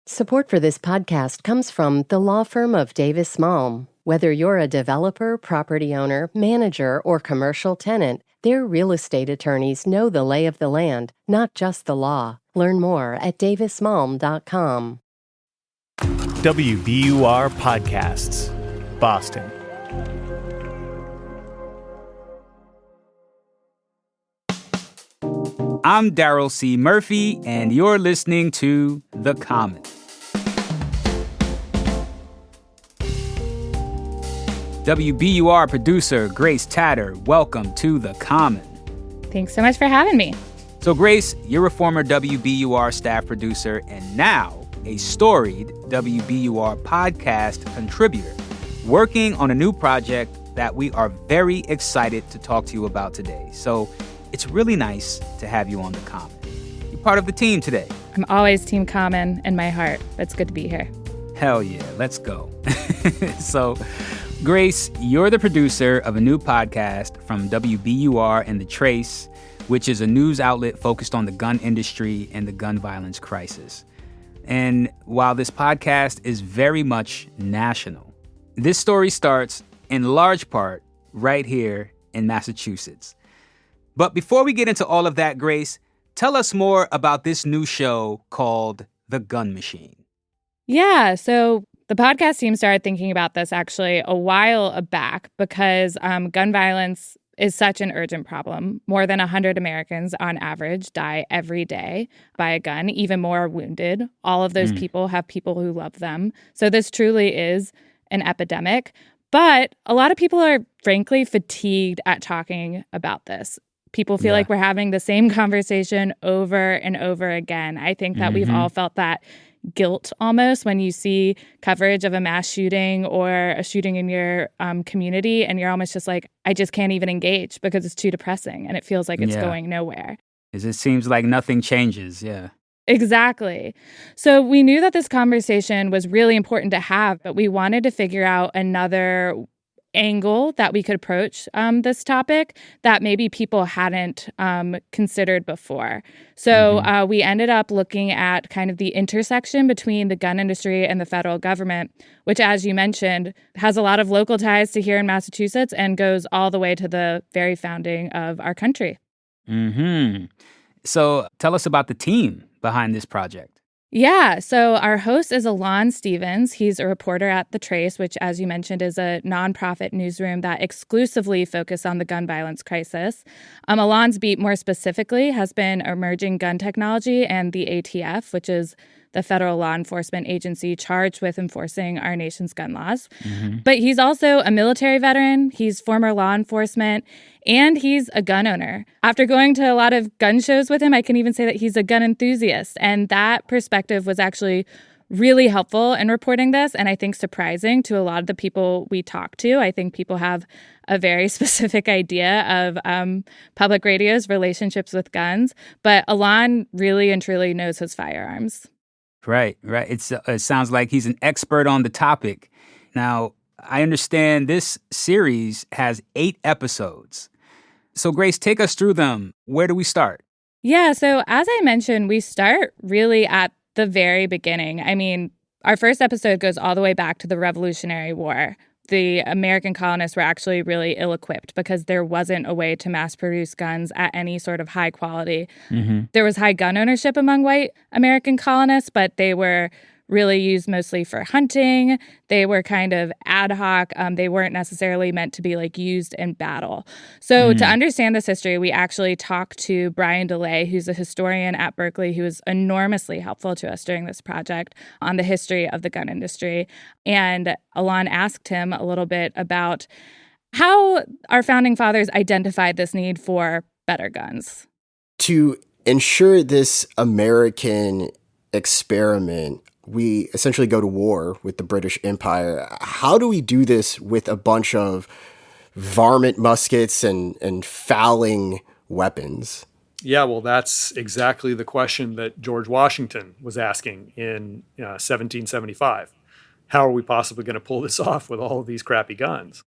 Support for this podcast comes from the law firm of Davis Malm. Whether you're a developer, property owner, manager, or commercial tenant, their real estate attorneys know the lay of the land, not just the law. Learn more at davismalm.com. WBUR Podcasts, Boston. I'm Daryl C. Murphy, and you're listening to The Common. WBUR producer Grace Tatter, welcome to The Common. Thanks so much for having me. So Grace, you're a former WBUR staff producer and now a storied WBUR podcast contributor, working on a new project that we are very excited to talk to you about today. So it's really nice to have you on The Common. You're part of the team today. I'm always Team Common in my heart. It's good to be here. Hell yeah, let's go. So, Grace, you're the producer of a new podcast from WBUR and The Trace, which is a news outlet focused on the gun industry and the gun violence crisis. And while this podcast is very much national, this story starts in large part right here in Massachusetts. But before we get into all of that, Grace, tell us more about this new show called The Gun Machine. Yeah, so the podcast team started thinking about this actually a while back because gun violence is such an urgent problem. More than 100 Americans on average die every day by a gun, even more are wounded. All of those people have people who love them. So this truly is an epidemic. But a lot of people are frankly fatigued at talking about this. People feel like we're having the same conversation over and over again. I think that we've all felt that guilt almost when you see coverage of a mass shooting or a shooting in your community, and you're almost just like, I just can't even engage because it's too depressing and it feels like it's going nowhere. It seems like nothing changes, Exactly. So we knew that this conversation was really important to have, but we wanted to figure out another angle that we could approach this topic that maybe people hadn't considered before. So we ended up looking at kind of the intersection between the gun industry and the federal government, which, as you mentioned, has a lot of local ties to here in Massachusetts and goes all the way to the very founding of our country. So tell us about the team behind this project. Yeah, so our host is Alon Stevens. He's a reporter at The Trace, which, as you mentioned, is a nonprofit newsroom that exclusively focuses on the gun violence crisis. Alon's beat, more specifically, has been emerging gun technology and the ATF, which is the federal law enforcement agency charged with enforcing our nation's gun laws. But he's also a military veteran, he's former law enforcement, and he's a gun owner. After going to a lot of gun shows with him, I can even say that he's a gun enthusiast. And that perspective was actually really helpful in reporting this, and I think surprising to a lot of the people we talk to. I think people have a very specific idea of public radio's relationships with guns, but Alon really and truly knows his firearms. Right. It sounds like he's an expert on the topic. Now, I understand this series has 8 episodes. So, Grace, take us through them. Where do we start? Yeah, so as I mentioned, we start really at the very beginning. I mean, our first episode goes all the way back to the Revolutionary War. The American colonists were actually really ill-equipped because there wasn't a way to mass-produce guns at any sort of high quality. There was high gun ownership among white American colonists, but they were really used mostly for hunting. They were kind of ad hoc. They weren't necessarily meant to be like used in battle. So to understand this history, we actually talked to Brian DeLay, who's a historian at Berkeley, who was enormously helpful to us during this project on the history of the gun industry. And Alon asked him a little bit about how our founding fathers identified this need for better guns. To ensure this American experiment, we essentially go to war with the British Empire. How do we do this with a bunch of varmint muskets and fouling weapons? Yeah, well, that's exactly the question that George Washington was asking in 1775. How are we possibly going to pull this off with all of these crappy guns?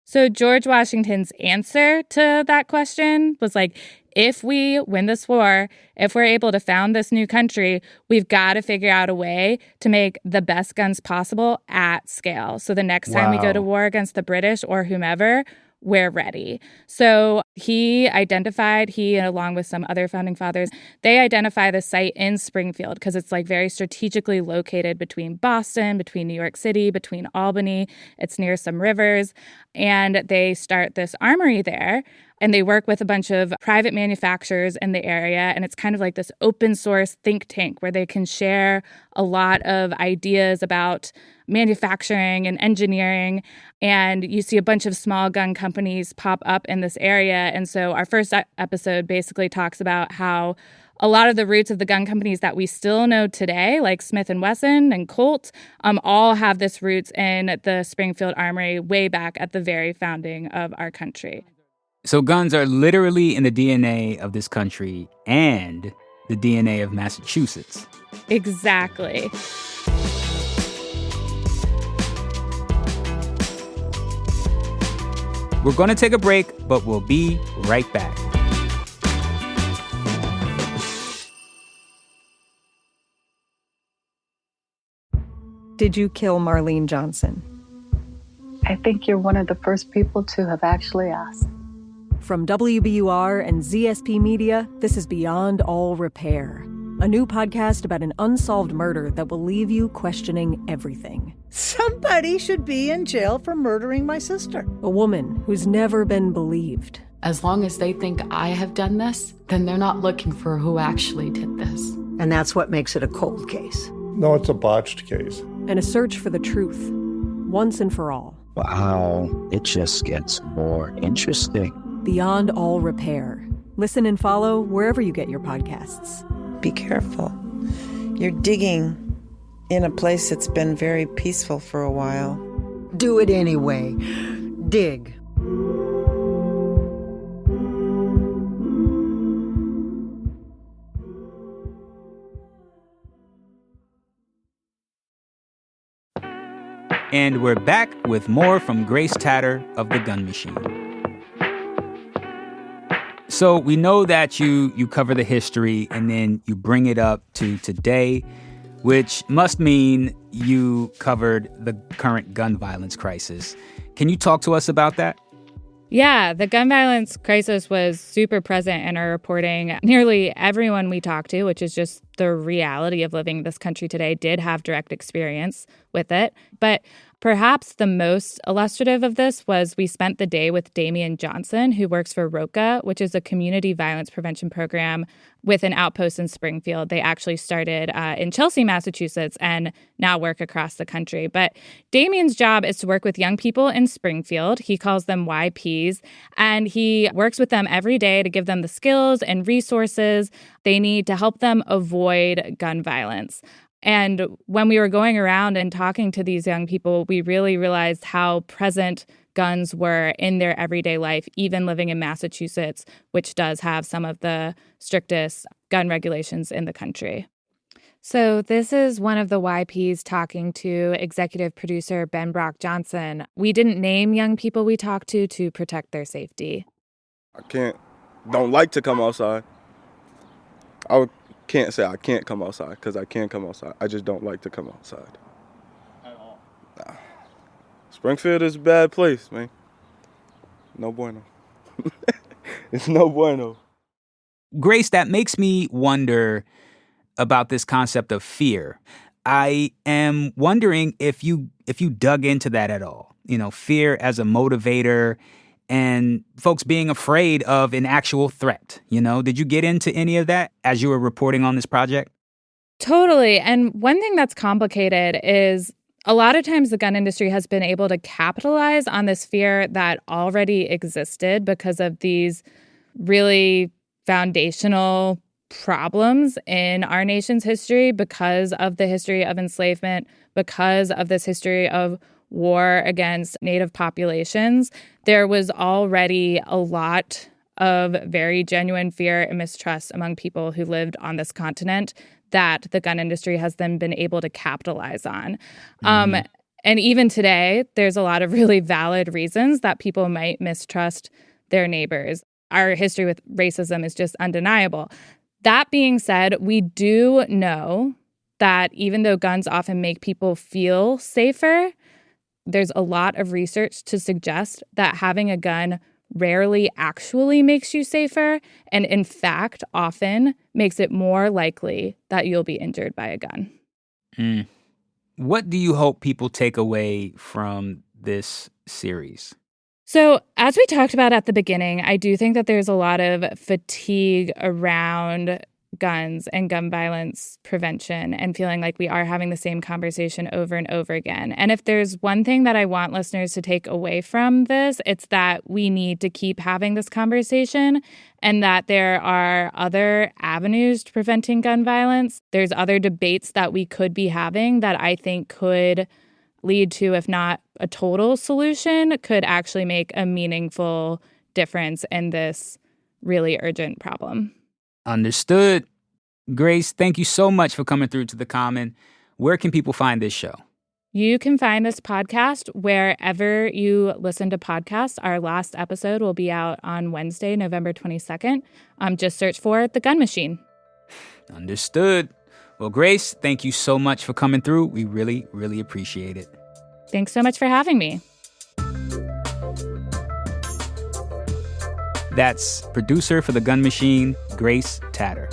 So George Washington's answer to that question was like, if we win this war, if we're able to found this new country, we've got to figure out a way to make the best guns possible at scale. So the next time we go to war against the British or whomever, we're ready. So he along with some other founding fathers, they identify the site in Springfield because it's like very strategically located between Boston, between New York City, between Albany. It's near some rivers. And they start this armory there. And they work with a bunch of private manufacturers in the area. And it's kind of like this open source think tank where they can share a lot of ideas about manufacturing and engineering. And you see a bunch of small gun companies pop up in this area. And so our first episode basically talks about how a lot of the roots of the gun companies that we still know today, like Smith & Wesson and Colt, all have this roots in the Springfield Armory way back at the very founding of our country. So guns are literally in the DNA of this country and the DNA of Massachusetts. Exactly. We're going to take a break, but we'll be right back. Did you kill Marlene Johnson? I think you're one of the first people to have actually asked. From WBUR and ZSP Media, this is Beyond All Repair, a new podcast about an unsolved murder that will leave you questioning everything. Somebody should be in jail for murdering my sister. A woman who's never been believed. As long as they think I have done this, then they're not looking for who actually did this. And that's what makes it a cold case. No, it's a botched case. And a search for the truth, once and for all. Wow, it just gets more interesting. Beyond All Repair. Listen and follow wherever you get your podcasts. Be careful. You're digging in a place that's been very peaceful for a while. Do it anyway. Dig. And we're back with more from Grace Tatter of the Gun Machine. So we know that you cover the history and then you bring it up to today, which must mean you covered the current gun violence crisis. Can you talk to us about that? Yeah, the gun violence crisis was super present in our reporting. Nearly everyone we talked to, which is just the reality of living in this country today, did have direct experience with it. But perhaps the most illustrative of this was we spent the day with Damian Johnson, who works for ROCA, which is a community violence prevention program with an outpost in Springfield. They actually started in Chelsea, Massachusetts, and now work across the country. But Damian's job is to work with young people in Springfield. He calls them YPs, and he works with them every day to give them the skills and resources they need to help them avoid gun violence. And when we were going around and talking to these young people, we really realized how present guns were in their everyday life, even living in Massachusetts, which does have some of the strictest gun regulations in the country. So this is one of the YPs talking to executive producer Ben Brock Johnson. We didn't name young people we talked to protect their safety. Don't like to come outside. Can't say I can't come outside because I can come outside. I just don't like to come outside. At all? Nah. Springfield is a bad place, man. No bueno. It's no bueno. Grace, that makes me wonder about this concept of fear. I am wondering if you dug into that at all. You know, fear as a motivator and folks being afraid of an actual threat. You know, did you get into any of that as you were reporting on this project? Totally. And one thing that's complicated is a lot of times the gun industry has been able to capitalize on this fear that already existed because of these really foundational problems in our nation's history, because of the history of enslavement, because of this history of war against Native populations. There was already a lot of very genuine fear and mistrust among people who lived on this continent that the gun industry has then been able to capitalize on. And even today, there's a lot of really valid reasons that people might mistrust their neighbors. Our history with racism is just undeniable. That being said, we do know that even though guns often make people feel safer, there's a lot of research to suggest that having a gun rarely actually makes you safer, and in fact, often makes it more likely that you'll be injured by a gun. What do you hope people take away from this series? So, as we talked about at the beginning, I do think that there's a lot of fatigue around guns and gun violence prevention and feeling like we are having the same conversation over and over again. And if there's one thing that I want listeners to take away from this, it's that we need to keep having this conversation and that there are other avenues to preventing gun violence. There's other debates that we could be having that I think could lead to, if not a total solution, could actually make a meaningful difference in this really urgent problem. Understood. Grace, thank you so much for coming through to The Common. Where can people find this show? You can find this podcast wherever you listen to podcasts. Our last episode will be out on Wednesday, November 22nd. Just search for The Gun Machine. Understood. Well, Grace, thank you so much for coming through. We really, really appreciate it. Thanks so much for having me. That's producer for The Gun Machine, Grace Tatter.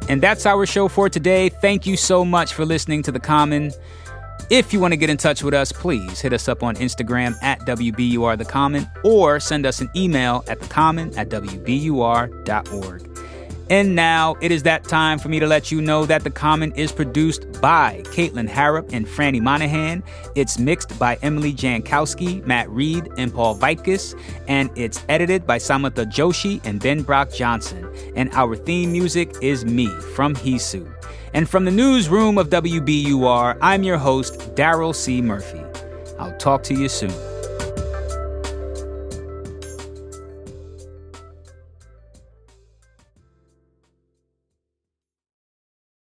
And that's our show for today. Thank you so much for listening to The Common. If you want to get in touch with us, please hit us up on Instagram at WBUR The Common or send us an email at thecommon@wbur.org. And now it is that time for me to let you know that The Common is produced by Caitlin Harrop and Franny Monahan. It's mixed by Emily Jankowski, Matt Reed, and Paul Vaitkus. And it's edited by Samatha Joshi and Ben Brock Johnson. And our theme music is Me from Hisu. And from the newsroom of WBUR, I'm your host, Daryl C. Murphy. I'll talk to you soon.